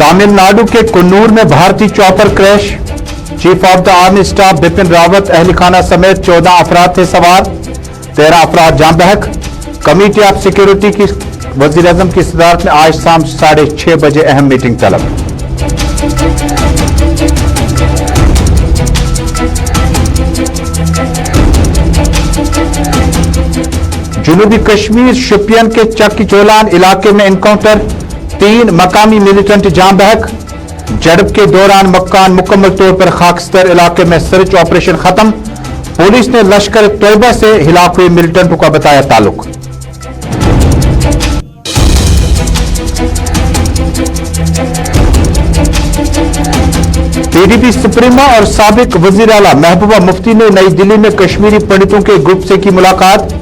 तमिलनाडु के कन्नूर में भारतीय chopper crash. Chief of the army staff Bipin Rawat अहलखाना समेत 14 अफराद थे सवार, 13 अफराद जाम बहक। कमेटी ऑफ सिक्योरिटी की वजीर आजम की सदारत में आज शाम 6:30 बजे अहम मीटिंग तलब। जनूबी कश्मीर शोपियान के चक्की-चौलान इलाके में एनकाउंटर, 3 मकामी मिलिटेंट जाम बहक। झड़प के दौरान मकान मुकम्मल तौर पर खाकस्तर, इलाके में सर्च ऑपरेशन खत्म। पुलिस ने लश्कर तैयबा से हिलाक हुए मिलिटेंटों का बताया ताल्लुक। पीडीपी सुप्रीमो और साबिक वजीर आला महबूबा मुफ्ती ने नई दिल्ली में कश्मीरी पंडितों के ग्रुप से की मुलाकात।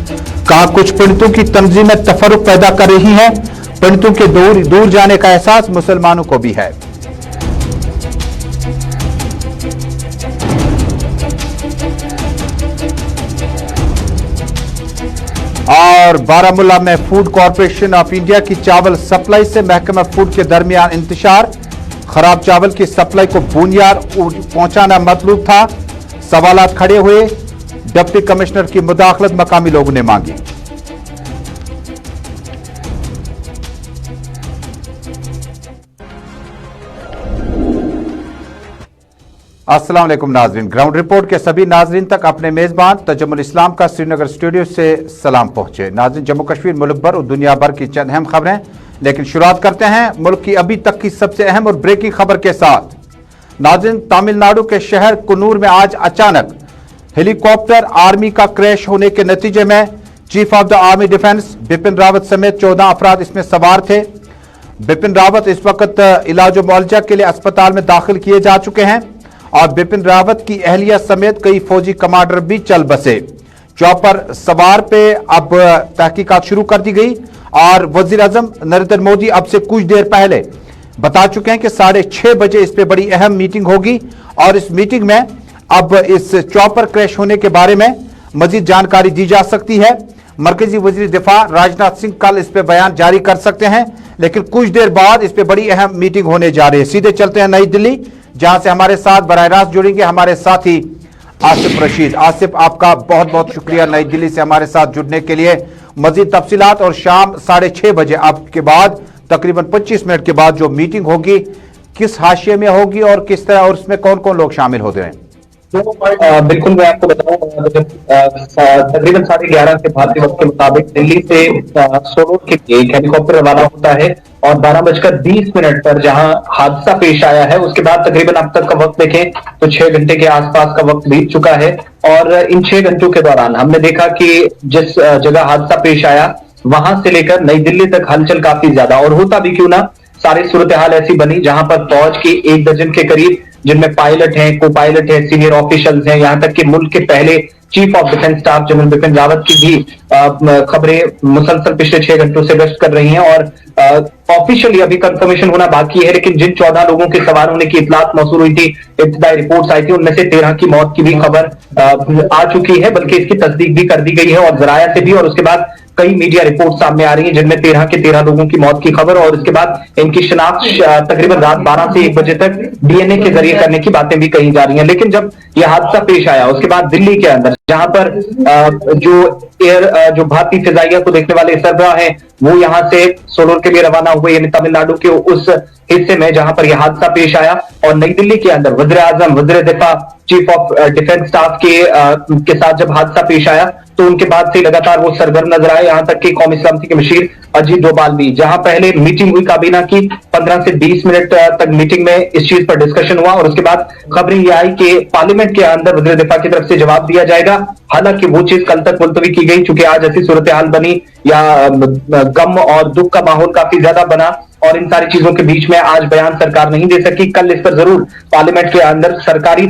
कहा, कुछ पंडितों की तंजीमें तफरुक पैदा कर रही हैं। पंडितों के दूर जाने का एहसास मुसलमानों को भी है। और बारामूला में फूड कॉरपोरेशन ऑफ इंडिया की चावल सप्लाई से महकमा फूड के दरमियान इंतशार। खराब चावल की सप्लाई को बुनियाद पहुंचाना मतलूब था। सवालात खड़े हुए, डिप्टी कमिश्नर की मुदाखलत मकामी लोगों ने मांगी। अस्सलाम वालेकुम नाजरीन, ग्राउंड रिपोर्ट के सभी नाजरीन तक अपने मेजबान तजम्मुल इस्लाम का श्रीनगर स्टूडियो से सलाम पहुंचे। नाजरीन, जम्मू कश्मीर, मुल्क भर और दुनिया भर की चंद अहम खबरें, लेकिन शुरुआत करते हैं मुल्क की अभी तक की सबसे अहम और ब्रेकिंग खबर के साथ। नाजरीन, तमिलनाडु के शहर कन्नूर में आज अचानक हेलीकॉप्टर आर्मी का क्रैश होने के नतीजे में chief of the army defence Bipin Rawat समेत 14 अफराद इसमें सवार थे। बिपिन रावत इस वक्त इलाज मुआवजा के लिए अस्पताल में दाखिल किए जा चुके हैं और बिपिन रावत की अहलिया समेत कई फौजी कमांडर भी चल बसे। चॉपर सवार पे अब तहकीकात शुरू कर दी गई और वजीर आजम नरेंद्र मोदी अब से कुछ देर पहले बता चुके हैं कि 6:30 बजे इस पे बड़ी अहम मीटिंग होगी और इस मीटिंग में अब इस चॉपर क्रैश होने के बारे में मजीद जानकारी दी जा सकती है। मरकजी वजीर दिफा राजनाथ सिंह कल इस पे बयान जारी कर सकते हैं, लेकिन कुछ देर बाद इस पे बड़ी अहम मीटिंग होने जा रही है। सीधे चलते हैं नई दिल्ली, जहां से हमारे साथ बराह रास्त जुड़ेंगे हमारे साथी आसिफ रशीद। आसिफ, आपका बहुत बहुत शुक्रिया नई दिल्ली से हमारे साथ जुड़ने के लिए। मजीद तफसीलात और शाम 6:30 बजे आपके बाद तकरीबन 25 मिनट के बाद जो मीटिंग होगी किस हाशिए में होगी और किस तरह, और उसमें कौन कौन लोग शामिल होते हैं? बिल्कुल, मैं आपको बताऊं, तकरीबन 11:30 के भारतीय वक्त के मुताबिक दिल्ली से सोलोर के लिए एक हेलीकॉप्टर रवाना होता है और 12:20 पर जहां हादसा पेश आया है उसके बाद तकरीबन अब तक का वक्त देखें तो 6 घंटे के आसपास का वक्त बीत चुका है। और इन 6 घंटों के दौरान हमने देखा कि जिस जगह हादसा पेश आया वहां से लेकर नई दिल्ली तक हलचल काफी ज्यादा, और होता भी क्यों ना, सारी सूरत हाल ऐसी बनी जहां पर फौज के 1 दर्जन के करीब, जिनमें पायलट हैं, को पायलट हैं, सीनियर ऑफिशियल्स हैं, यहां तक कि मुल्क के पहले chief of defence staff general Bipin Rawat की भी खबरें मुसलसल पिछले 6 घंटों से गश्त कर रही हैं। और ऑफिशियली अभी कंफर्मेशन होना बाकी है, लेकिन जिन 14 लोगों के सवार होने की इतलात मौसूल हुई थी, इब्तिदाई रिपोर्ट्स आई थी, उनमें से 13 की मौत की भी खबर आ चुकी है, बल्कि इसकी तस्दीक भी कर दी गई है और जराया से भी। और उसके बाद कई मीडिया रिपोर्ट सामने आ रही हैं जिनमें 13 के 13 लोगों की मौत की खबर, और उसके बाद इनकी शिनाख्त तकरीबन रात 12 से 1 बजे तक डीएनए के जरिए करने की बातें भी कही जा रही हैं। लेकिन जब यह हादसा पेश आया उसके बाद दिल्ली के अंदर जहां पर जो भारतीय फिजाइया को देखने वाले सरबराह हैं वो यहां से सोलोर के लिए रवाना हुए, यानी तमिलनाडु के उस हिस्से में जहां पर यह हादसा पेश आया। और नई दिल्ली के अंदर वजीर आजम, वजीर दिफा, चीफ ऑफ डिफेंस स्टाफ के साथ जब हादसा पेश आया तो उनके बाद से लगातार वो सरगर्म नजर आए, यहां तक कि कौमी सलामती के मशीर अजीत डोभाल भी, जहां पहले मीटिंग हुई काबीना की 15 से 20 मिनट तक मीटिंग में इस चीज पर डिस्कशन हुआ और उसके बाद खबरें ये आई कि पार्लियामेंट के अंदर वजीर दिफा की तरफ से जवाब दिया जाएगा। हालांकि वो चीज कल तक मुलतवी की गई, चूंकि आज ऐसी सूरत हाल बनी या गम और दुख का माहौल काफी ज्यादा बना और इन सारी चीजों के बीच में आज बयान सरकार नहीं दे सकी। कल इस पर जरूर पार्लियामेंट के अंदर सरकारी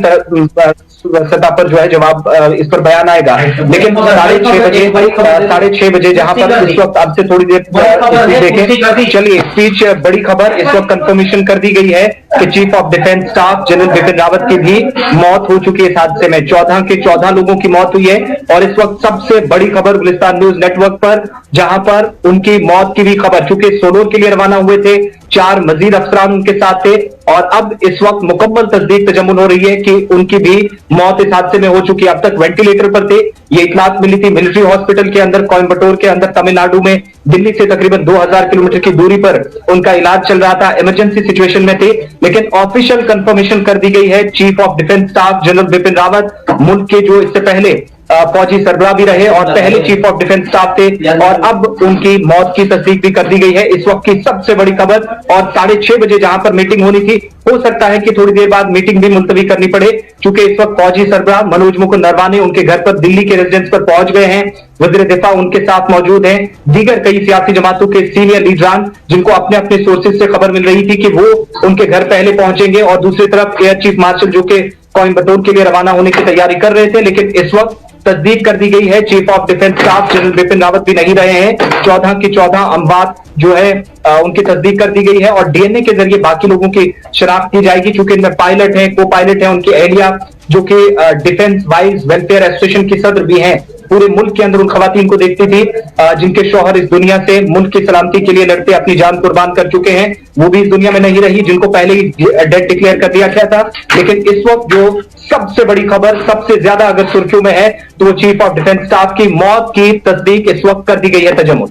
सतह पर जो है जवाब इस पर बयान आएगा। लेकिन 6:30 बजे जहां पर इस वक्त अब से थोड़ी देर देखें, चलिए स्पीच बड़ी खबर इस वक्त कंफर्मेशन कर दी गई है कि chief of defence staff general Bipin Rawat की भी मौत हो चुकी है इस हादसे में। 14 के 14 लोगों की मौत हुई है और इस वक्त सबसे बड़ी खबर गुलिस्तान न्यूज नेटवर्क पर, जहां पर उनकी मौत की भी खबर, चूंकि सोलोर के लिए रवाना हुए थे, 4 मजीद अफसरान उनके साथ थे और अब इस वक्त मुकम्मल तस्दीक तजम्मुन हो रही है कि उनकी भी मौत इस हादसे में हो चुकी है। अब तक वेंटिलेटर पर थे, ये इतलात मिली थी मिलिट्री हॉस्पिटल के अंदर कोयम्बटूर के अंदर तमिलनाडु में, दिल्ली से तकरीबन 2000 किलोमीटर की दूरी पर उनका इलाज चल रहा था, इमरजेंसी सिचुएशन में थे। लेकिन ऑफिशियल कंफर्मेशन कर दी गई है, chief of defence staff general Bipin Rawat मुल्क के जो इससे पहले फौजी सरबराह भी रहे और पहले चीफ ऑफ डिफेंस स्टाफ थे, और अब उनकी मौत की तस्दीक भी कर दी गई है। इस वक्त की सबसे बड़ी खबर, और 6:30 बजे जहां पर मीटिंग होनी थी, हो सकता है कि थोड़ी देर बाद मीटिंग भी मुलतवी करनी पड़े, क्योंकि इस वक्त फौजी सरबराह मनोज मुकुंद नरवाने उनके घर पर दिल्ली के रेजिडेंस पर पहुंच गए हैं। वजीर दिफा उनके साथ मौजूद हैं, दीगर कई सियासी जमातों के सीनियर लीडरान जिनको अपने अपने सोर्सेज से खबर मिल रही थी कि वो उनके घर पहले पहुंचेंगे, और दूसरी तरफ एयर चीफ मार्शल जो कि कोयम्बटूर के लिए रवाना होने की तैयारी कर रहे थे, लेकिन इस वक्त तस्दीक कर दी गई है chief of defence staff general Bipin Rawat भी नहीं रहे हैं। 14 के 14 अमवात जो है उनकी तस्दीक कर दी गई है और डीएनए के जरिए बाकी लोगों की शनाख्त की जाएगी, क्योंकि इनमें पायलट हैं, को पायलट हैं, उनकी एहलिया जो कि डिफेंस वाइज वेलफेयर एसोसिएशन की सदर भी हैं। पूरे मुल्क के अंदर उन खवातीन को देखती थी जिनके शौहर इस दुनिया से मुल्क की सलामती के लिए लड़ते अपनी जान कुर्बान कर चुके हैं, वो भी इस दुनिया में नहीं रही, जिनको पहले ही डेड डिक्लेयर कर दिया गया था। लेकिन इस वक्त जो सबसे बड़ी खबर, सबसे ज्यादा अगर सुर्खियों में है, तो वो चीफ ऑफ डिफेंस स्टाफ की मौत की तस्दीक इस वक्त कर दी गई है। तजम्मुल,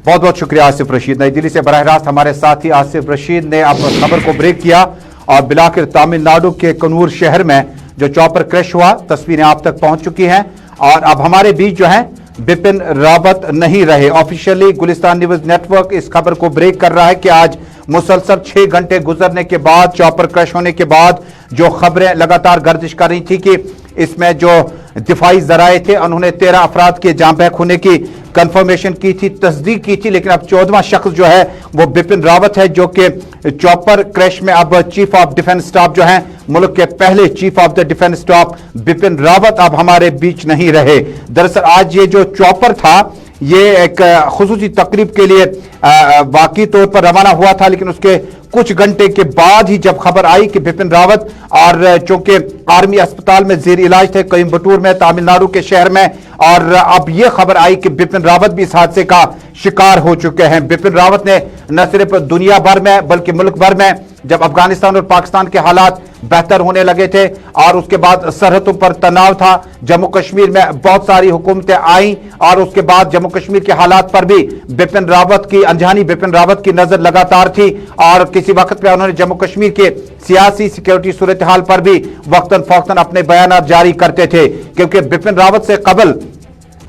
बहुत बहुत शुक्रिया आसिफ रशीद। नई दिल्ली से बराह रास्त हमारे साथी आसिफ रशीद ने अब खबर को ब्रेक किया और बिलाखिर तमिलनाडु के कन्नूर शहर में जो चॉपर क्रैश हुआ, तस्वीरें आप तक पहुंच चुकी हैं और अब हमारे बीच जो है बिपिन रावत नहीं रहे। ऑफिशियली गुलिस्तान न्यूज नेटवर्क इस खबर को ब्रेक कर रहा है कि आज मुसलसल 6 घंटे गुजरने के बाद, चॉपर क्रैश होने के बाद जो खबरें लगातार गर्दिश कर रही थी कि इसमें जो दिफाई जराए थे उन्होंने 13 अफराद के जाम बहक होने की कंफर्मेशन की थी, तस्दीक की थी, लेकिन अब 14वां शख्स जो है वो बिपिन रावत है, जो कि चॉपर क्रैश में अब चीफ ऑफ डिफेंस स्टाफ जो है, मुल्क के पहले chief of the defence staff Bipin Rawat अब हमारे बीच नहीं रहे। दरअसल आज ये जो चॉपर था ये एक खुसूसी तकरीब के लिए वाकई तौर पर रवाना हुआ था, लेकिन उसके कुछ घंटे के बाद ही जब खबर आई कि बिपिन रावत और चूंकि आर्मी अस्पताल में जेर इलाज थे कोयम्बटूर में, तमिलनाडु के शहर में, और अब यह खबर आई कि बिपिन रावत भी इस हादसे का शिकार हो चुके हैं। बिपिन रावत ने न सिर्फ दुनिया भर में बल्कि मुल्क भर में जब अफगानिस्तान और पाकिस्तान के हालात बेहतर होने लगे थे और उसके बाद सरहदों पर तनाव था, जम्मू कश्मीर में बहुत सारी हुकूमतें आई और उसके बाद जम्मू कश्मीर के हालात पर भी बिपिन रावत की, अनजानी बिपिन रावत की नजर लगातार थी और किसी वक्त पे उन्होंने जम्मू कश्मीर के सियासी सिक्योरिटी सूरत हाल पर भी वक्तन फौक्तन अपने बयान जारी करते थे, क्योंकि बिपिन रावत से कबल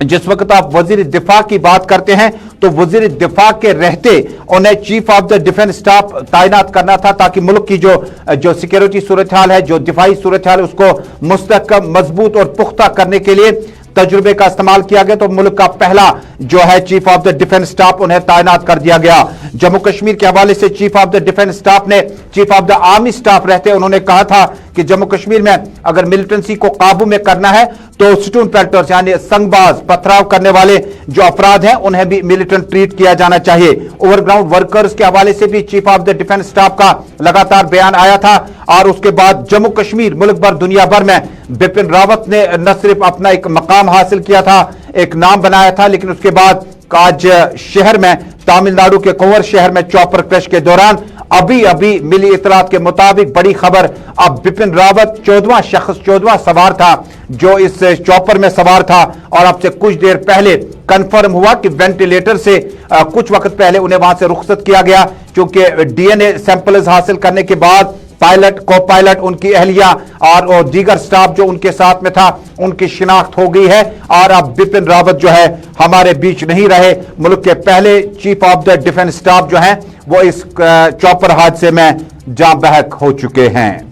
जिस वक्त आप वजीर दिफा की बात करते हैं तो वजीर दिफा के रहते उन्हें chief of the defence staff तैनात करना था, ताकि मुल्क की जो सिक्योरिटी सूरत हाल है, जो दिफाई सूरत हाल है, उसको मुस्तहकम, मजबूत और पुख्ता करने के लिए तजुर्बे का इस्तेमाल किया गया। तो मुल्क का पहला जो है chief of the defence staff उन्हें तैनात कर दिया गया। जम्मू कश्मीर के हवाले से chief of the defence staff ने, chief of the army staff रहते उन्होंने कहा था कि जम्मू कश्मीर में अगर मिलिटेंसी को काबू में करना है तो स्टोन पेल्टर्स यानी संगबाज, पथराव करने वाले जो अफराद हैं उन्हें भी मिलिटेंट ट्रीट किया जाना चाहिए। ओवरग्राउंड वर्कर्स के हवाले से भी chief of the defence staff का लगातार बयान आया था और उसके बाद जम्मू कश्मीर, मुल्क भर, दुनिया भर में बिपिन रावत ने न सिर्फ अपना एक मकाम हासिल किया था, एक नाम बनाया था, लेकिन उसके बाद आज शहर में, तमिलनाडु के कंवर शहर में चॉपर क्रैश के दौरान अभी मिली इतलात के मुताबिक बड़ी खबर, अब बिपिन रावत 14वां शख्स, 14वां सवार था जो इस चॉपर में सवार था और अब से कुछ देर पहले कंफर्म हुआ कि वेंटिलेटर से कुछ वक्त पहले उन्हें वहां से रुखसत किया गया, क्योंकि डीएनए सैंपल्स हासिल करने के बाद पायलट, को पायलट, उनकी अहलिया और दीगर स्टाफ जो उनके साथ में था उनकी शिनाख्त हो गई है और अब बिपिन रावत जो है हमारे बीच नहीं रहे। मुल्क के पहले chief of the defence staff जो हैं वो इस चॉपर हादसे में जाँ बहक हो चुके हैं।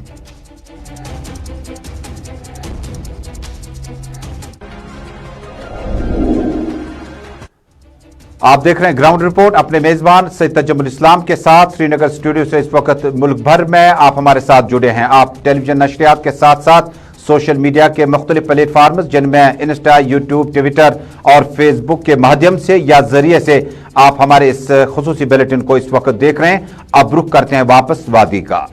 आप देख रहे हैं ग्राउंड रिपोर्ट अपने मेजबान सैयद तजम्मुल इस्लाम के साथ श्रीनगर स्टूडियो से। इस वक्त मुल्क भर में आप हमारे साथ जुड़े हैं। आप टेलीविजन नशरियात के साथ साथ सोशल मीडिया के मुख्तलिफ प्लेटफार्म जिनमें इंस्टा, यूट्यूब, ट्विटर और फेसबुक के माध्यम से या जरिए से आप हमारे इस खुसूसी बुलेटिन को इस वक्त देख रहे हैं। अब रुख करते हैं वापस वादी का।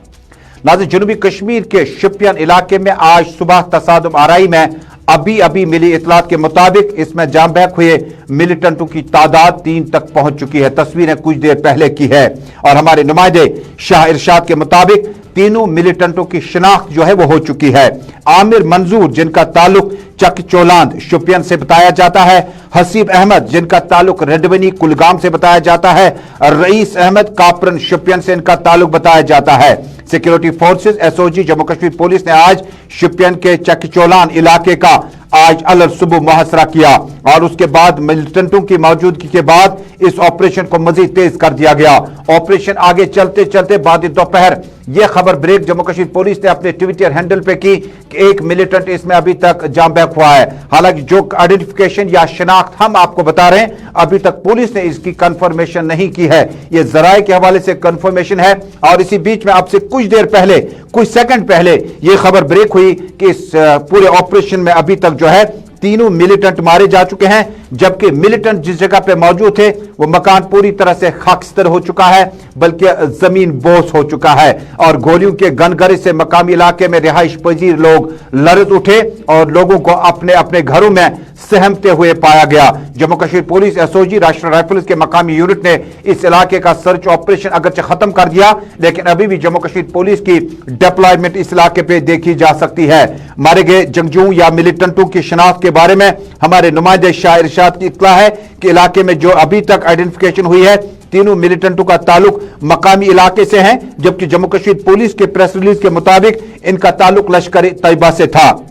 नाज़रीन, जनूबी कश्मीर के शोपियान इलाके में आज सुबह तसादुम आराई में अभी मिली इतलात के मुताबिक इसमें जाम बहक हुए मिलिटेंटों की तादाद 3 तक पहुंच चुकी है। तस्वीरें कुछ देर पहले की है और हमारे नुमाइंदे शाह इरशाद के मुताबिक तीनों मिलिटेंटों की शिनाख्त जो है वो हो चुकी है। आमिर मंजूर जिनका ताल्लुक चक चोलांद शोपियान से बताया जाता है, हसीब अहमद जिनका ताल्लुक रेडवनी कुलगाम से बताया जाता है, रईस अहमद कापरन शोपियान से इनका ताल्लुक बताया जाता है। Security forces SOG Jammu Kashmir police ने आज शोपियान के चक चोलान इलाके का आज अलग सुबह मुहसरा किया और उसके बाद मिलिटेंटों की मौजूदगी के बाद इस ऑपरेशन को मजीद तेज कर दिया गया। ऑपरेशन आगे चलते चलते बाद दोपहर यह खबर ब्रेक जम्मू कश्मीर पुलिस ने अपने ट्विटर हैंडल पे की कि एक मिलिटेंट इसमें अभी तक जाम बहक हुआ है। हालांकि जो आइडेंटिफिकेशन या शिनाख्त हम आपको बता रहे हैं, अभी तक पुलिस ने इसकी कंफर्मेशन नहीं की है। यह जराए के हवाले से कंफर्मेशन है और इसी बीच में आपसे कुछ देर पहले, कुछ सेकंड पहले यह खबर ब्रेक हुई कि इस पूरे ऑपरेशन में अभी तक जो है तीनों मिलिटेंट मारे जा चुके हैं, जबकि मिलिटेंट जिस जगह पे मौजूद थे वो मकान पूरी तरह से खाकस्तर हो चुका है, बल्कि जमीन बोस हो चुका है और गोलियों के गनगरे से मकामी इलाके में रिहाइश पजीर लोग लरज उठे और लोगों को अपने अपने घरों में सहमते हुए पाया गया। जम्मू कश्मीर पुलिस, एसओजी, राष्ट्रीय राइफल्स के मकामी यूनिट ने इस इलाके का सर्च ऑपरेशन अगरचे खत्म कर दिया, लेकिन अभी भी जम्मू कश्मीर पुलिस की डिप्लॉयमेंट इस इलाके पे देखी जा सकती है। मारे गए जंगजू या मिलिटेंटों की शिनाख्त के बारे में हमारे नुमाइंदे शाह इरशाद की इत्तला है कि इलाके में जो अभी तक आइडेंटिफिकेशन हुई है तीनों मिलिटेंटों का ताल्लुक मकामी इलाके से है, जबकि जम्मू कश्मीर पुलिस के प्रेस रिलीज के मुताबिक इनका ताल्लुक लश्कर तैयबा से था।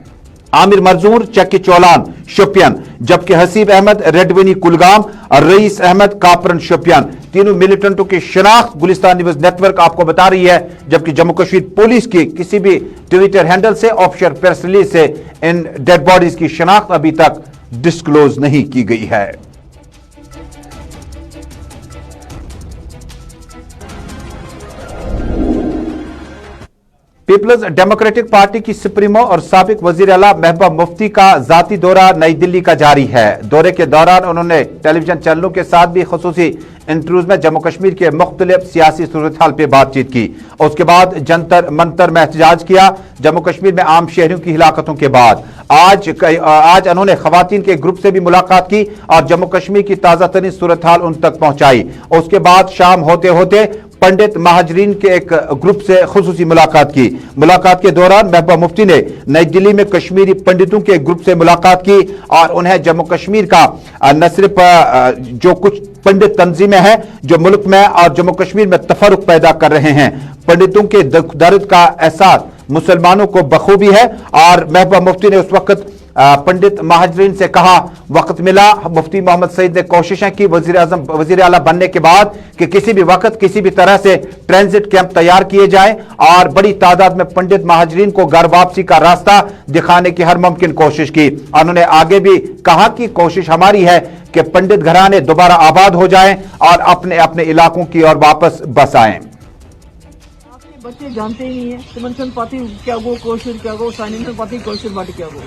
आमिर मंजूर चक्की चौलान शोपियान, जबकि हसीब अहमद रेडवनी कुलगाम और रईस अहमद कापरन शोपियान। तीनों मिलिटेंटों की शिनाख्त गुलिस्तान न्यूज नेटवर्क आपको बता रही है, जबकि जम्मू कश्मीर पुलिस की किसी भी ट्विटर हैंडल से ऑफिशियल प्रेस रिलीज से इन डेड बॉडीज की शिनाख्त अभी तक डिस्क्लोज नहीं की गई है। पीपल्स डेमोक्रेटिक पार्टी की सुप्रीमो और साबिक वजीर आला महबूबा मुफ्ती का जाती दौरा नई दिल्ली का जारी है। दौरे के दौरान उन्होंने टेलीविजन चैनलों के साथ भी खुसूसी इंटरव्यूज में जम्मू कश्मीर के मुख्तलिफ सियासी सूरत हाल पर बातचीत की। उसके बाद जंतर मंतर में एहतजाज किया। जम्मू कश्मीर में आम शहरियों की हिलाकतों के बाद आज उन्होंने खवातीन के ग्रुप से भी मुलाकात की और जम्मू कश्मीर की ताजा तरीन सूरत हाल उन तक पहुंचाई। उसके बाद शाम होते होते पंडित महाजरीन के एक ग्रुप से खुसूसी मुलाकात की। मुलाकात के दौरान महबूबा मुफ्ती ने नई दिल्ली में कश्मीरी पंडितों के ग्रुप से मुलाकात की और उन्हें जम्मू कश्मीर का न सिर्फ जो कुछ पंडित तंजीमें हैं जो मुल्क में और जम्मू कश्मीर में तफरुक पैदा कर रहे हैं, पंडितों के दर्द का एहसास मुसलमानों को बखूबी है। और महबूबा मुफ्ती ने उस वक्त पंडित महाजरीन से कहा, वक्त मिला, मुफ्ती मोहम्मद सईद ने कोशिशें की वजीर आला बनने के बाद कि किसी भी वक्त किसी भी तरह से ट्रांजिट कैंप तैयार किए जाए और बड़ी तादाद में पंडित महाजरीन को घर वापसी का रास्ता दिखाने की हर मुमकिन कोशिश की। उन्होंने आगे भी कहा कि कोशिश हमारी है कि पंडित घराने दोबारा आबाद हो जाएं और अपने अपने इलाकों की ओर वापस बस आएं। बच्चे जानते ही नहीं है तिमन पाती क्या गो कोशिश क्या गो साइन पाती कोशिश बाट क्या गो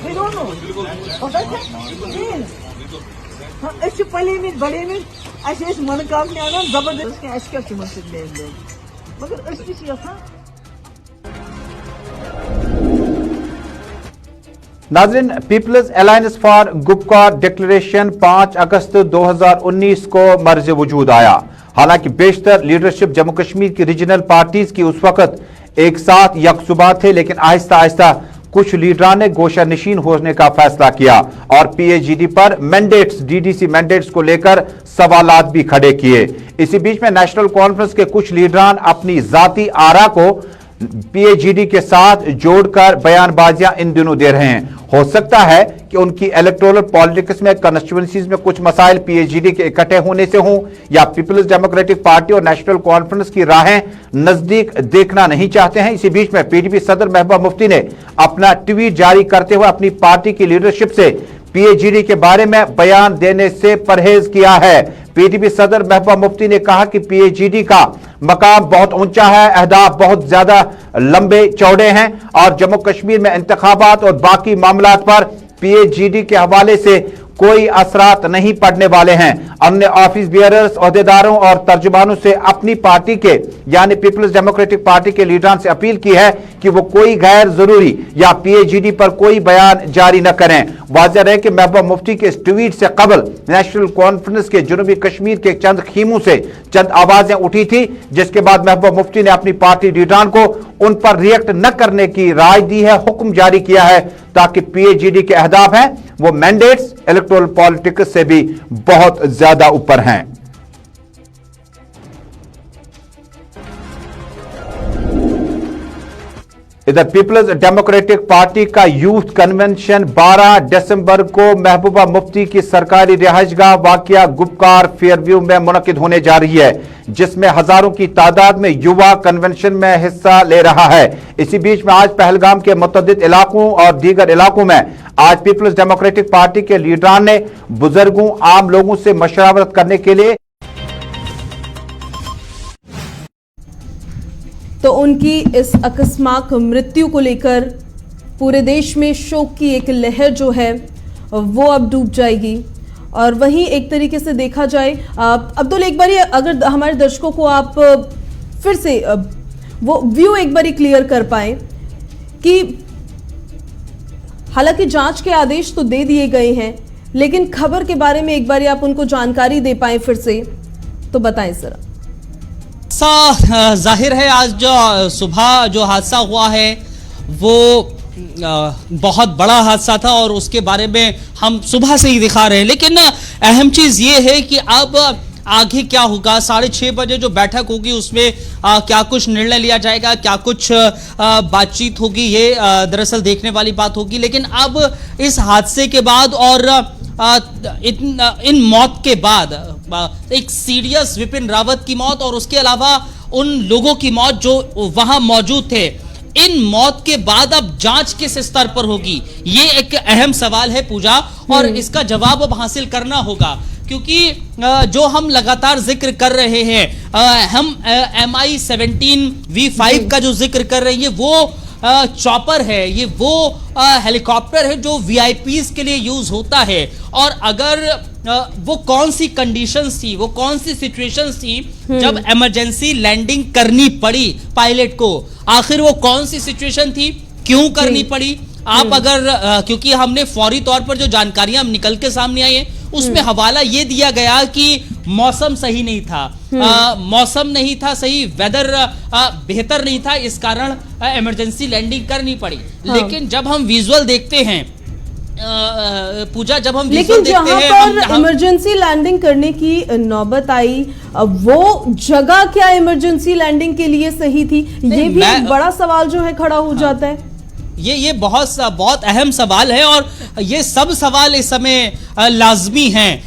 वी डोंट नो पता है हां ऐसे पहले में बड़े में ऐसे मन काम ने आना जबरदस्त के ऐसे क्या मसले ले मगर ऐसी चीज था। नाज़रीन, पीपल्स अलायंस फॉर गुपका डिक्लेरेशन 5 अगस्त 2019 को मर्ज वजूद आया। हालांकि बेशतर लीडरशिप जम्मू कश्मीर की रीजनल पार्टीज की उस वक्त एक साथ यकसुबा थे, लेकिन आहिस्ता आहिस्ता कुछ लीडरान ने गोशा नशीन होने का फैसला किया और पीएचजीडी पर मैंडेट्स, डीडीसी मैंडेट्स को लेकर सवालात भी खड़े किए। इसी बीच में नेशनल कॉन्फ्रेंस के कुछ लीडरान अपनी जाती आरा को पीएचजीडी के साथ जोड़कर बयानबाजियां इन दिनों दे रहे हैं। हो सकता है कि उनकी इलेक्टोरल पॉलिटिक्स में कंस्टिट्यूएंसीज में कुछ मसाइल पीएचजीडी के इकट्ठे होने से हों या पीपल्स डेमोक्रेटिक पार्टी और नेशनल कॉन्फ्रेंस की राहें नजदीक देखना नहीं चाहते हैं। इसी बीच में पीडीपी सदर महबूबा मुफ्ती ने अपना ट्वीट जारी करते हुए अपनी पार्टी की लीडरशिप से पीएजीडी के बारे में बयान देने से परहेज किया है। पीडीपी सदर महबूबा मुफ्ती ने कहा कि पीएजीडी का मकाम बहुत ऊंचा है, अहदाफ बहुत ज्यादा लंबे चौड़े हैं और जम्मू कश्मीर में इंतखाबात और बाकी मामलात पर पीएजीडी के हवाले से कोई असरात नहीं पड़ने वाले हैं। हमने ऑफिस बियरर्स, ओहदेदारों और तर्जुमानों से अपनी पार्टी के यानी पीपल्स डेमोक्रेटिक पार्टी के लीडरान से अपील की है कि वो कोई गैर जरूरी या पीएजीडी पर कोई बयान जारी न करें। वाज़ेह रहे कि महबूबा मुफ्ती के इस ट्वीट से कबल नेशनल कॉन्फ्रेंस के जनूबी कश्मीर के चंद खीमों से चंद आवाजें उठी थी, जिसके बाद महबूबा मुफ्ती ने अपनी पार्टी लीडरान को उन पर रिएक्ट न करने की राय दी है, हुक्म जारी किया है ताकि पीएजीडी के अहदाफ हैं वो मैंडेट्स इलेक्टोरल पॉलिटिक्स से भी बहुत ज्यादा ऊपर हैं। इधर पीपल्स डेमोक्रेटिक पार्टी का यूथ कन्वेंशन 12 दिसंबर को महबूबा मुफ्ती की सरकारी रिहाइशगाह वाकिया गुपकार फेयरव्यू में मुनक्किद होने जा रही है, जिसमें हजारों की तादाद में युवा कन्वेंशन में हिस्सा ले रहा है। इसी बीच में आज पहलगाम के मुतअद्दिद इलाकों और दीगर इलाकों में आज पीपल्स डेमोक्रेटिक पार्टी के लीडरान ने बुजुर्गों, आम लोगों से मशवरत करने के लिए तो उनकी इस अकस्मात मृत्यु को लेकर पूरे देश में शोक की एक लहर जो है वो अब डूब जाएगी। और वहीं एक तरीके से देखा जाए, अब्दुल एक बार अगर हमारे दर्शकों को आप फिर से वो व्यू एक बार क्लियर कर पाए कि हालांकि जांच के आदेश तो दे दिए गए हैं, लेकिन खबर के बारे में एक बार आप उनको जानकारी दे पाए फिर से, तो बताएं जरा। जाहिर है आज जो सुबह जो हादसा हुआ है वो बहुत बड़ा हादसा था और उसके बारे में हम सुबह से ही दिखा रहे हैं, लेकिन अहम चीज ये है कि अब आगे क्या होगा। 6:30 बजे जो बैठक होगी उसमें क्या कुछ निर्णय लिया जाएगा, क्या कुछ बातचीत होगी, ये दरअसल देखने वाली बात होगी। लेकिन अब इस हादसे के बाद और इन मौत के बाद एक सीरियस विपिन रावत की मौत और उसके अलावा उन लोगों की मौत जो वहां मौजूद थे, इन मौत के बाद अब जांच किस स्तर पर होगी, ये एक अहम सवाल है पूजा, और इसका जवाब अब हासिल करना होगा। क्योंकि जो हम लगातार जिक्र कर रहे हैं, हम MI-17V5 का जो जिक्र कर रहे हैं, वो चॉपर है, ये वो हेलीकॉप्टर है जो VIPs के लिए यूज होता है। और अगर वो कौन सी कंडीशंस थी, वो कौन सी सिचुएशंस थी जब इमरजेंसी लैंडिंग करनी पड़ी पायलट को, आखिर वो कौन सी सिचुएशन थी, क्यों करनी पड़ी। आप अगर क्योंकि हमने फौरी तौर पर जो जानकारियां निकल के सामने आई है उसमें हवाला ये दिया गया कि मौसम सही नहीं था, मौसम नहीं था सही, वेदर बेहतर नहीं था, इस कारण इमरजेंसी लैंडिंग करनी पड़ी। लेकिन जब हम विजुअल देखते हैं पूजा, जब हम लेकिन जहां पर इमरजेंसी लैंडिंग करने की नौबत आई, वो जगह क्या इमरजेंसी लैंडिंग के लिए सही थी, ये भी एक बड़ा सवाल जो है खड़ा हो जाता है। ये बहुत अहम सवाल है और ये सब सवाल इस समय लाजमी हैं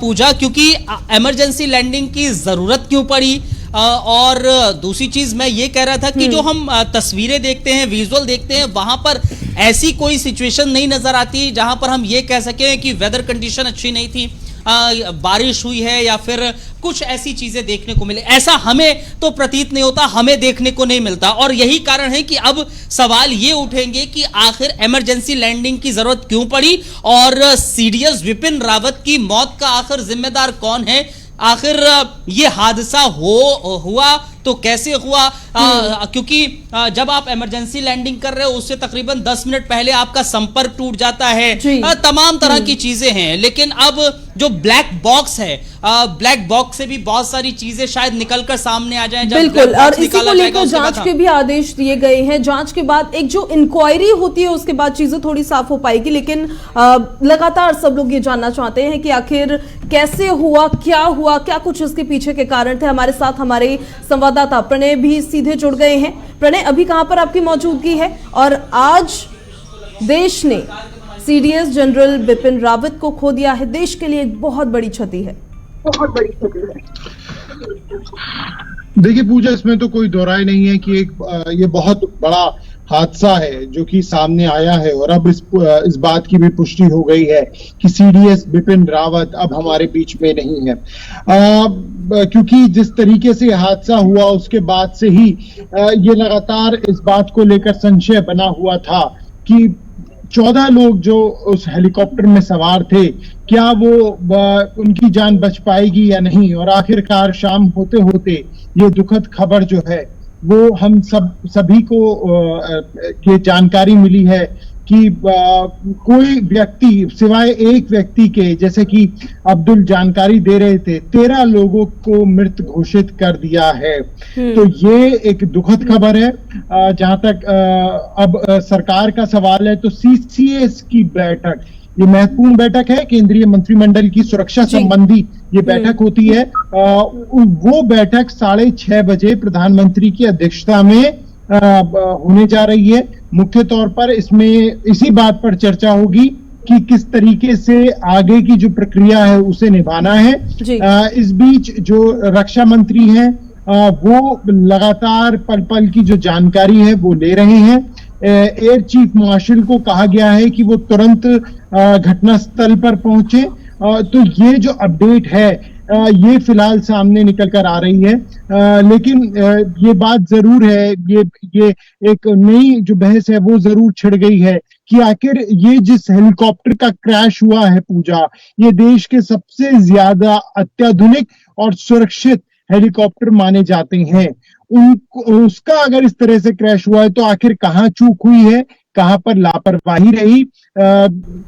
पूजा, क्योंकि इमरजेंसी लैंडिंग की जरूरत क्यों पड़ी। और दूसरी चीज मैं ये कह रहा था कि जो हम तस्वीरें देखते हैं, विजुअल देखते हैं, वहां पर ऐसी कोई सिचुएशन नहीं नजर आती जहां पर हम ये कह सकें कि वेदर कंडीशन अच्छी नहीं थी, बारिश हुई है या फिर कुछ ऐसी चीजें देखने को मिले, ऐसा हमें तो प्रतीत नहीं होता, हमें देखने को नहीं मिलता। और यही कारण है कि अब सवाल ये उठेंगे कि आखिर इमरजेंसी लैंडिंग की जरूरत क्यों पड़ी और सीडीएस विपिन रावत की मौत का आखिर जिम्मेदार कौन है, आखिर ये हादसा हुआ तो कैसे हुआ। क्योंकि जब आप इमरजेंसी लैंडिंग कर रहे हो उससे तकरीबन 10 मिनट पहले आपका संपर्क टूट जाता है, तमाम तरह की चीजें हैं। लेकिन अब जो ब्लैक बॉक्स है, ब्लैक बॉक्स से भी बहुत सारी चीजें शायद निकलकर सामने आ जाएं। बिल्कुल, और इसी को लेकर जांच के भी आदेश दिए गए हैं। जांच के बाद एक जो इंक्वायरी होती है उसके बाद चीजें थोड़ी साफ हो पाएगी। लेकिन लगातार सब लोग ये जानना चाहते हैं कि आखिर कैसे हुआ, क्या कुछ इसके पीछे के कारण थे। हमारे साथ हमारे संवाददाता प्रणय भी सीधे जुड़ गए हैं। प्रणय, अभी कहां पर आपकी मौजूदगी है और आज देश ने सीडीएस जनरल बिपिन रावत को खो दिया है, देश के लिए एक बहुत बड़ी क्षति है। देखिए पूजा, इसमें तो कोई दोहराई नहीं है कि ये बहुत बड़ा हादसा है जो कि सामने आया है, और अब इस बात की भी पुष्टि हो गई है कि सीडीएस बिपिन रावत अब हमारे बीच में नहीं है। क्योंकि जिस तरीके से हादसा हुआ उसके बाद से ही ये लगातार इस बात को लेकर संशय बना हुआ था कि 14 लोग जो उस हेलीकॉप्टर में सवार थे, क्या वो उनकी जान बच पाएगी या नहीं। और आखिरकार शाम होते होते ये दुखद खबर जो है वो हम सभी को ये जानकारी मिली है कि कोई व्यक्ति सिवाय एक व्यक्ति के, जैसे कि अब्दुल जानकारी दे रहे थे, 13 लोगों को मृत घोषित कर दिया है। तो ये एक दुखद खबर है। जहां तक अब सरकार का सवाल है तो सीसीएस की बैठक, ये महत्वपूर्ण बैठक है, केंद्रीय मंत्रिमंडल की सुरक्षा संबंधी ये बैठक होती है। वो बैठक 6:30 बजे प्रधानमंत्री की अध्यक्षता में होने जा रही है। मुख्य तौर पर इसमें इसी बात पर चर्चा होगी कि किस तरीके से आगे की जो प्रक्रिया है उसे निभाना है। इस बीच जो रक्षा मंत्री हैं वो लगातार पल पल की जो जानकारी है वो ले रहे हैं। एयर चीफ मार्शल को कहा गया है कि वो तुरंत घटनास्थल पर पहुंचे। तो ये जो अपडेट है ये फिलहाल सामने निकल कर आ रही है। लेकिन ये बात जरूर है, ये एक नई जो बहस है वो जरूर छिड़ गई है कि आखिर ये जिस हेलीकॉप्टर का क्रैश हुआ है पूजा, ये देश के सबसे ज्यादा अत्याधुनिक और सुरक्षित हेलीकॉप्टर माने जाते हैं। उसका अगर इस तरह से क्रैश हुआ है तो आखिर कहाँ चूक हुई है, कहां पर लापरवाही रही,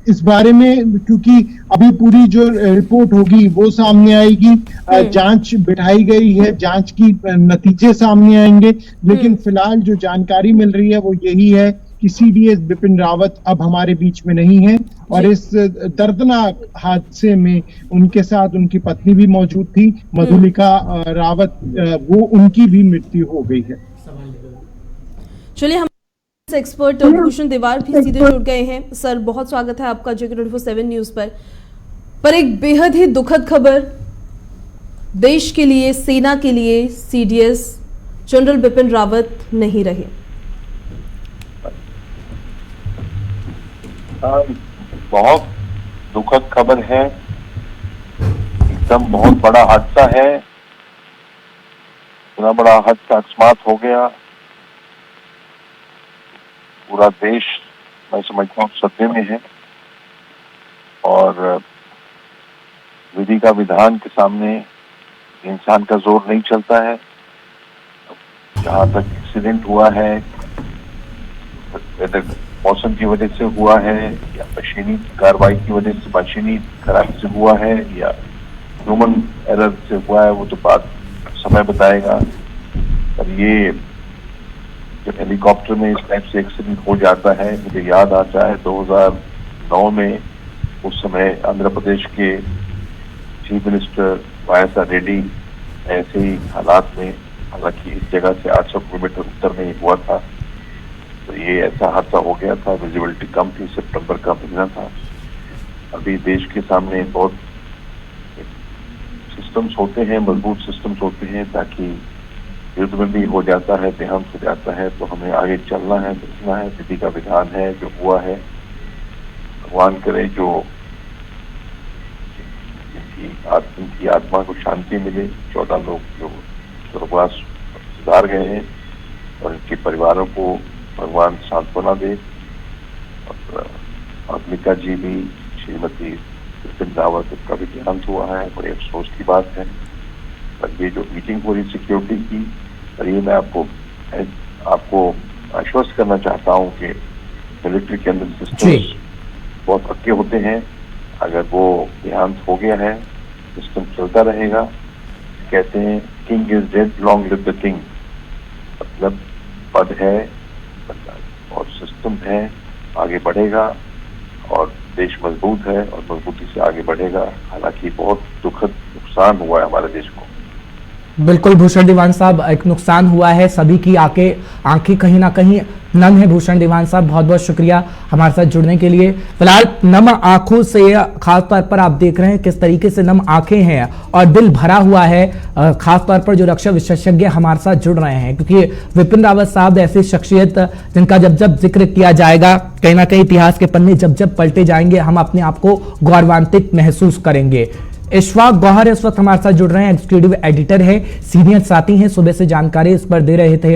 इस बारे में क्योंकि अभी पूरी जो रिपोर्ट होगी वो सामने आएगी। जांच बिठाई गई है, जांच की नतीजे सामने आएंगे। लेकिन फिलहाल जो जानकारी मिल रही है वो यही है कि सीडीएस बिपिन रावत अब हमारे बीच में नहीं है। और इस दर्दनाक हादसे में उनके साथ उनकी पत्नी भी मौजूद थी, मधुलिका रावत, वो उनकी भी मृत्यु हो गई है। चलिए, हम एक्सपर्ट भूषण देवार भी सीधे जुड़ गए हैं। सर, बहुत स्वागत है आपका जगह 24/7 न्यूज पर एक बेहद ही दुखद खबर देश के लिए, सेना के लिए, सीडीएस जनरल बिपिन रावत नहीं रहे। बहुत दुखद खबर है, एकदम बहुत बड़ा हादसा है। इतना बड़ा हादसा अकस्मात हो गया, पूरा देश मैं समझता हूँ सदमे में है। और विधि का विधान के सामने इंसान का जोर नहीं चलता है। जहाँ तक एक्सीडेंट हुआ है, मौसम की वजह से हुआ है या मशीनी कार्रवाई की वजह से, मशीनी खराबी से हुआ है या ह्यूमन एरर से हुआ है, वो तो बात समय बताएगा। पर ये जब हेलीकॉप्टर में इस टाइप से एक्सीडेंट हो जाता है, मुझे याद आता है 2009 में, उस समय आंध्र प्रदेश के चीफ मिनिस्टर वायएसआर रेड्डी ऐसे ही हालात में, हालांकि इस जगह से 800 किलोमीटर उत्तर में ही हुआ था, तो ये ऐसा हादसा हो गया था। विजिबिलिटी कम थी, सितंबर का महीना था। अभी देश के सामने बहुत सिस्टम्स होते हैं, मजबूत सिस्टम्स होते हैं, ताकि युद्ध में भी हो जाता है, देहांत हो जाता है तो हमें आगे चलना है, बचना है। विधि का विधान है, जो हुआ है भगवान करे जो इनकी आत्मा को शांति मिले। 14 लोग जो स्वर्गवास सुधार गए हैं और इनके परिवारों को भगवान सांत्वना दे। और मधुलिका जी भी, श्रीमती बिपिन रावत का भी देहांत हुआ है, बड़े अफसोस की बात है। पर ये जो मीटिंग हो रही सिक्योरिटी की, पर ये मैं आपको आश्वस्त करना चाहता हूँ कि मिलिट्री के अंदर सिस्टम्स बहुत पक्के होते हैं। अगर वो देहांत हो गया है, सिस्टम चलता रहेगा। कहते हैं king is dead, long live the king, मतलब पद है और सिस्टम है, आगे बढ़ेगा और देश मजबूत है और मजबूती से आगे बढ़ेगा। हालांकि बहुत दुखद नुकसान हुआ है हमारे देश को। बिल्कुल भूषण दीवान साहब, एक नुकसान हुआ है, सभी की आंखें कहीं ना कहीं नम है भूषण दीवान साहब, बहुत बहुत शुक्रिया हमारे साथ जुड़ने के लिए। फिलहाल नम आंखों से खास तौर पर आप देख रहे हैं किस तरीके से नम आंखें हैं और दिल भरा हुआ है, खास तौर पर जो रक्षा विशेषज्ञ हमारे साथ जुड़ रहे हैं, क्योंकि विपिन रावत साहब ऐसी शख्सियत जिनका जब जब जिक्र किया जाएगा कहीं ना कहीं इतिहास के पन्ने जब जब पलटे जाएंगे हम अपने आप को गौरवान्वित महसूस करेंगे। इशफाक गौहर इस वक्त हमारे साथ जुड़ रहे हैं, एग्जीक्यूटिव एडिटर है, सीनियर साथी हैं, सुबह से जानकारी इस पर दे रहे थे।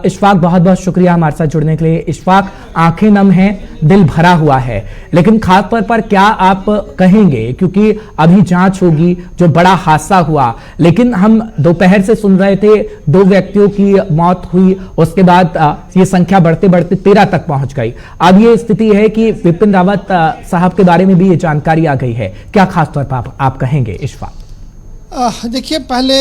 इशफाक बहुत बहुत शुक्रिया हमारे साथ जुड़ने के लिए। इशफाक, आंखें नम हैं, दिल भरा हुआ है, लेकिन खास तौर पर क्या आप कहेंगे, क्योंकि अभी जांच होगी, जो बड़ा हादसा हुआ, लेकिन हम दोपहर से सुन रहे थे 2 व्यक्तियों की मौत हुई, उसके बाद ये संख्या बढ़ते बढ़ते 13 तक पहुंच गई। अब ये स्थिति है कि विपिन रावत साहब के बारे में भी ये जानकारी आ गई है, क्या खास तौर पर आप कहेंगे इशफाक? देखिए, पहले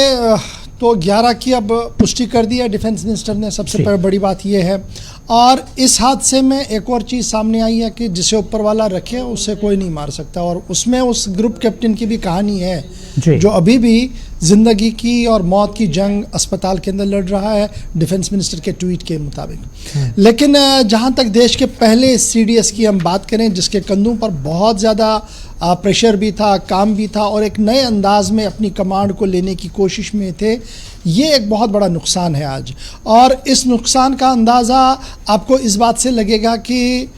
तो 11 की अब पुष्टि कर दी है डिफेंस मिनिस्टर ने, सबसे बड़ी बात यह है। और इस हादसे में एक और चीज़ सामने आई है कि जिसे ऊपर वाला रखे उसे कोई नहीं मार सकता, और उसमें उस ग्रुप कैप्टन की भी कहानी है जो अभी भी जिंदगी की और मौत की जंग अस्पताल के अंदर लड़ रहा है, डिफेंस मिनिस्टर के ट्वीट के मुताबिक। लेकिन जहां तक देश के पहले CDS की हम बात करें, जिसके कंधों पर बहुत ज़्यादा प्रेशर भी था, काम भी था, और एक नए अंदाज में अपनी कमांड को लेने की कोशिश में थे, ये एक बहुत बड़ा नुकसान है आज। और इस नुकसान का अंदाज़ा आपको इस बात से लगेगा कि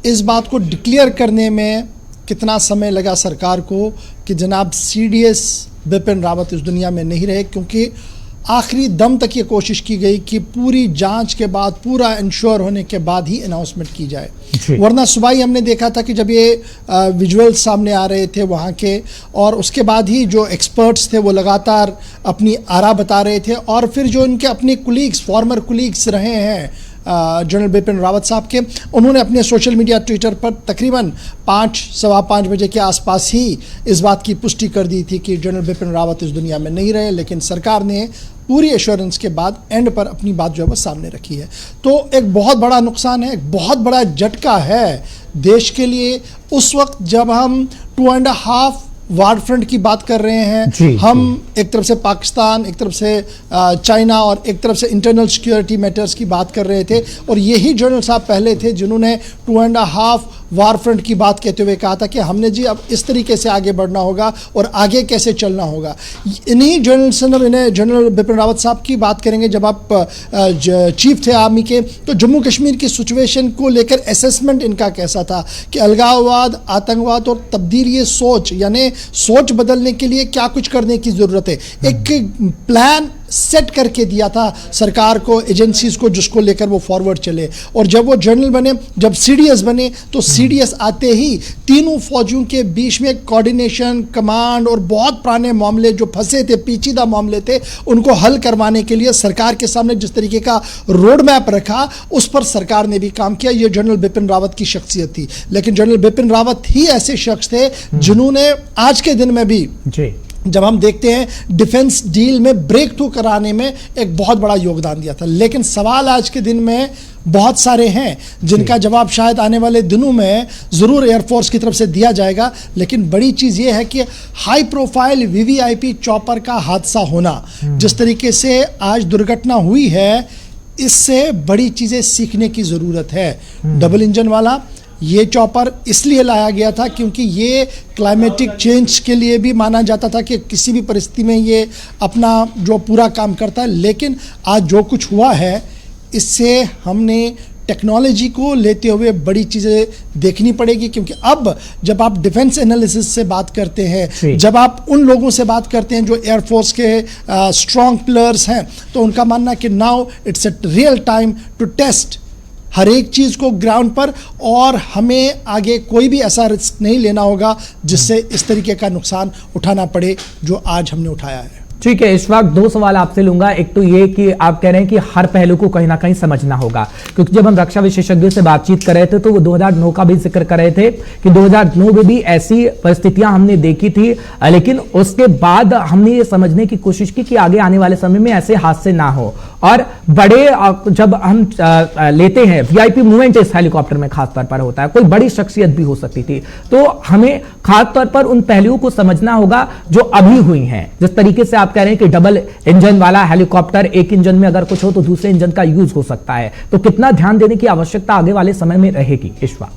इस बात को डिक्लेयर करने में कितना समय लगा सरकार को कि जनाब CDS बिपिन रावत इस दुनिया में नहीं रहे, क्योंकि आखिरी दम तक ये कोशिश की गई कि पूरी जांच के बाद, पूरा इंश्योर होने के बाद ही अनाउंसमेंट की जाए। वरना सुबह ही हमने देखा था कि जब ये विजुअल्स सामने आ रहे थे वहाँ के, और उसके बाद ही जो एक्सपर्ट्स थे वो लगातार अपनी आरा बता रहे थे, और फिर जो इनके अपने कुलीग्स, फॉर्मर कुलीग्स रहे हैं जनरल बिपिन रावत साहब के, उन्होंने अपने सोशल मीडिया ट्विटर पर तकरीबन 5, सवा 5 बजे के आसपास ही इस बात की पुष्टि कर दी थी कि जनरल बिपिन रावत इस दुनिया में नहीं रहे। लेकिन सरकार ने पूरी एश्योरेंस के बाद एंड पर अपनी बात जो है वो सामने रखी है। तो एक बहुत बड़ा नुकसान है, एक बहुत बड़ा झटका है देश के लिए। उस वक्त जब हम 2.5 वार फ्रंट की बात कर रहे हैं, हम एक तरफ से पाकिस्तान, एक तरफ से चाइना, और एक तरफ से इंटरनल सिक्योरिटी मैटर्स की बात कर रहे थे, और यही जनरल साहब पहले थे जिन्होंने 2.5 वार फ्रंट की बात कहते हुए कहा था कि हमने जी अब इस तरीके से आगे बढ़ना होगा और आगे कैसे चलना होगा। इन्हीं जनरल बिपिन रावत साहब की बात करेंगे। जब आप चीफ थे आर्मी के, तो जम्मू कश्मीर की सिचुएशन को लेकर असेसमेंट इनका कैसा था कि अलगाववाद, आतंकवाद और तब्दीली सोच, यानी सोच बदलने के लिए क्या कुछ करने की ज़रूरत है। एक प्लान सेट करके दिया था सरकार को, एजेंसीज को, जिसको लेकर वो फॉरवर्ड चले। और जब वो जनरल बने, जब CDS बने, तो CDS आते ही तीनों फौजियों के बीच में कोऑर्डिनेशन, कमांड और बहुत पुराने मामले जो फंसे थे, पेचीदा मामले थे, उनको हल करवाने के लिए सरकार के सामने जिस तरीके का रोड मैप रखा, उस पर सरकार ने भी काम किया। ये जनरल बिपिन रावत की शख्सियत थी। लेकिन जनरल बिपिन रावत ही ऐसे शख्स थे जिन्होंने आज के दिन में भी, जब हम देखते हैं डिफेंस डील में ब्रेक थ्रू कराने में एक बहुत बड़ा योगदान दिया था। लेकिन सवाल आज के दिन में बहुत सारे हैं जिनका जवाब शायद आने वाले दिनों में ज़रूर एयरफोर्स की तरफ से दिया जाएगा। लेकिन बड़ी चीज़ ये है कि हाई प्रोफाइल VVIP चॉपर का हादसा होना, जिस तरीके से आज दुर्घटना हुई है, इससे बड़ी चीज़ें सीखने की ज़रूरत है। डबल इंजन वाला ये चॉपर इसलिए लाया गया था क्योंकि ये क्लाइमेटिक चेंज के लिए भी माना जाता था कि किसी भी परिस्थिति में ये अपना जो पूरा काम करता है। लेकिन आज जो कुछ हुआ है, इससे हमने टेक्नोलॉजी को लेते हुए बड़ी चीज़ें देखनी पड़ेगी। क्योंकि अब जब आप डिफेंस एनालिसिस से बात करते हैं, जब आप उन लोगों से बात करते हैं जो एयरफोर्स के स्ट्रॉन्ग प्लेयर्स हैं, तो उनका मानना है कि now it's a real time to test हर एक चीज़ को ग्राउंड पर, और हमें आगे कोई भी ऐसा रिस्क नहीं लेना होगा जिससे इस तरीके का नुकसान उठाना पड़े जो आज हमने उठाया है। ठीक है, इस वक्त 2 सवाल आपसे लूंगा। एक तो ये कि आप कह रहे हैं कि हर पहलू को कहीं ना कहीं समझना होगा, क्योंकि जब हम रक्षा विशेषज्ञों से बातचीत कर रहे थे तो वो 2009 का भी जिक्र कर रहे थे कि 2009 में भी ऐसी परिस्थितियां हमने देखी थी, लेकिन उसके बाद हमने ये समझने की कोशिश की कि आगे आने वाले समय में ऐसे हादसे ना हो। और बड़े जब हम लेते हैं VIP मूवमेंट इस हेलीकॉप्टर में खास तौर पर होता है, कोई बड़ी शख्सियत भी हो सकती थी, तो हमें खास तौर पर उन पहलुओं को समझना होगा जो अभी हुई हैं। जिस तरीके से आप कह रहे हैं कि डबल इंजन वाला हेलीकॉप्टर, एक इंजन में अगर कुछ हो तो दूसरे इंजन का यूज हो सकता है, तो कितना ध्यान देने की आवश्यकता आगे वाले समय में रहेगी ईश्वा?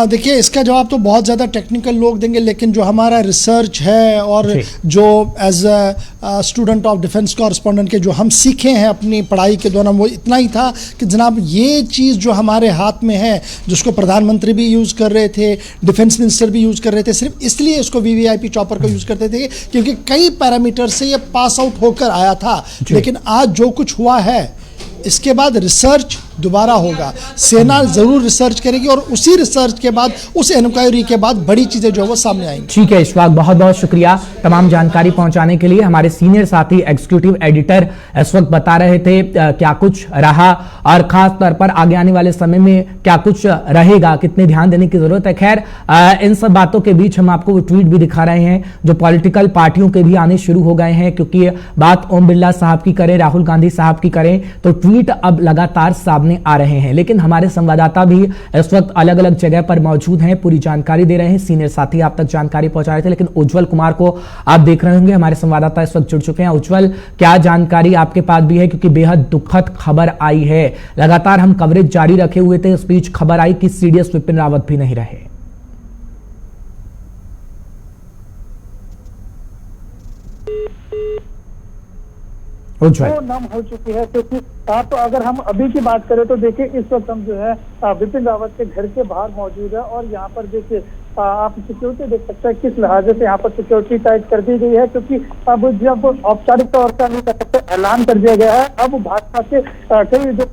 देखिए, इसका जवाब तो बहुत ज़्यादा टेक्निकल लोग देंगे, लेकिन जो हमारा रिसर्च है और जो as a student of defence correspondent के जो हम सीखे हैं अपनी पढ़ाई के दौरान, वो इतना ही था कि जनाब ये चीज़ जो हमारे हाथ में है, जिसको प्रधानमंत्री भी यूज़ कर रहे थे, डिफेंस मिनिस्टर भी यूज़ कर रहे थे, सिर्फ इसलिए इसको वीवीआईपी चॉपर को यूज़ करते थे क्योंकि कई पैरामीटर से ये पास आउट होकर आया था। लेकिन आज जो कुछ हुआ है, इसके बाद रिसर्च दोबारा होगा, सेना जरूर रिसर्च करेगी और उसी रिसर्च के बाद, उस इंक्वायरी के बाद बड़ी चीजें जो है वो सामने आएंगी। ठीक है इशफाक, बहुत बहुत शुक्रिया तमाम जानकारी पहुंचाने के लिए। हमारे सीनियर साथी एग्जीक्यूटिव एडिटर इस वक्त बता रहे थे क्या कुछ रहा और खास तौर पर आगे आने वाले समय में क्या कुछ रहेगा, कितने ध्यान देने की जरूरत है। खैर, इन सब बातों के बीच हम आपको वो ट्वीट भी दिखा रहे हैं जो पॉलिटिकल पार्टियों के भी आने शुरू हो गए हैं, क्योंकि बात ओम बिरला साहब की करें, राहुल गांधी साहब की करें, तो ट्वीट अब लगातार सामने आ रहे हैं। लेकिन हमारे संवाददाता भी इस वक्त अलग अलग जगह पर मौजूद हैं, पूरी जानकारी दे रहे हैं। सीनियर साथी आप तक जानकारी पहुंचा रहे थे, लेकिन उज्जवल कुमार को आप देख रहे होंगे, हमारे संवाददाता इस वक्त जुड़ चुके हैं। उज्जवल, क्या जानकारी आपके पास भी है, क्योंकि बेहद दुखद खबर आई है। लगातार हम कवरेज जारी रखे हुए थे, इस बीच खबर आई कि सीडीएस विपिन रावत भी नहीं रहे। वो नम हो चुकी है, क्योंकि तो अगर हम अभी की बात करें तो देखिए इस वक्त हम जो है विपिन रावत के घर के बाहर मौजूद है और यहाँ पर देखिए आप सिक्योरिटी देख सकते हैं किस लिहाजे से यहाँ पर सिक्योरिटी टाइट कर दी गई है, क्योंकि अब जब औपचारिक तौर पर नहीं कर सकते, ऐलान कर दिया गया है, अब भाजपा के कई जो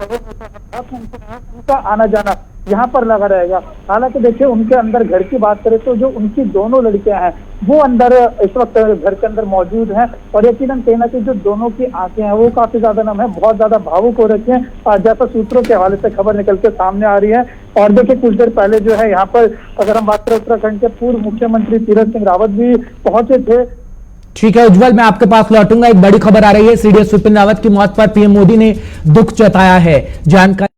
उनका आना जाना यहाँ पर लगा रहेगा। हालांकि देखिए उनके अंदर घर की बात करें तो जो उनकी दोनों लड़कियां हैं वो अंदर इस वक्त घर के अंदर मौजूद हैं और यकीनन कहीं ना कहीं जो दोनों की आंखें हैं वो काफी ज्यादा नम है, बहुत ज्यादा भावुक हो रखी हैं, जैसा सूत्रों के हवाले से खबर निकल के सामने आ रही है। और देखिए कुछ देर पहले जो है यहाँ पर अगर हम बात करें उत्तराखंड के पूर्व मुख्यमंत्री तीरथ सिंह रावत भी पहुंचे थे। ठीक है उज्जवल, मैं आपके पास लौटूंगा। एक बड़ी खबर आ रही है, सीडीएस विपिन रावत की मौत पर पीएम मोदी ने दुख जताया है। जानकारी